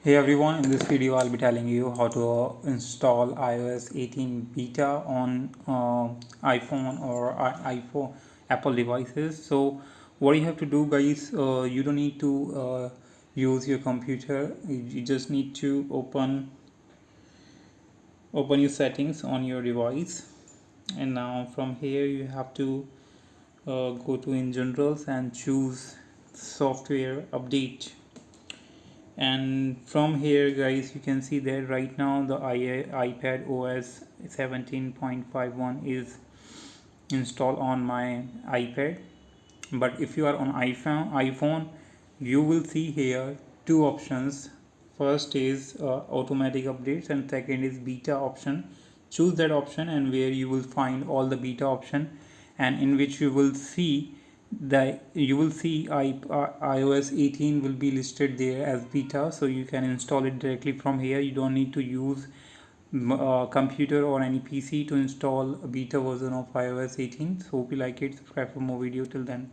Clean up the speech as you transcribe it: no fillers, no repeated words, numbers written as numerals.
Hey everyone, in this video I'll be telling you how to install iOS 18 beta on iPhone or iPhone Apple devices. So what you have to do, guys, you don't need to use your computer. You just need to open your settings on your device, and now from here you have to go to in generals and choose software update. And from here, guys, you can see that right now the iPad OS 17.51 is installed on my iPad. But if you are on iPhone, you will see here two options. First is automatic updates, and second is beta option. Choose that option, and where you will find all the beta option, and in which you will see iOS 18 will be listed there as beta, so you can install it directly from here. You don't need to use computer or any PC to install a beta version of iOS 18. So hope you like it. Subscribe for more video. Till then.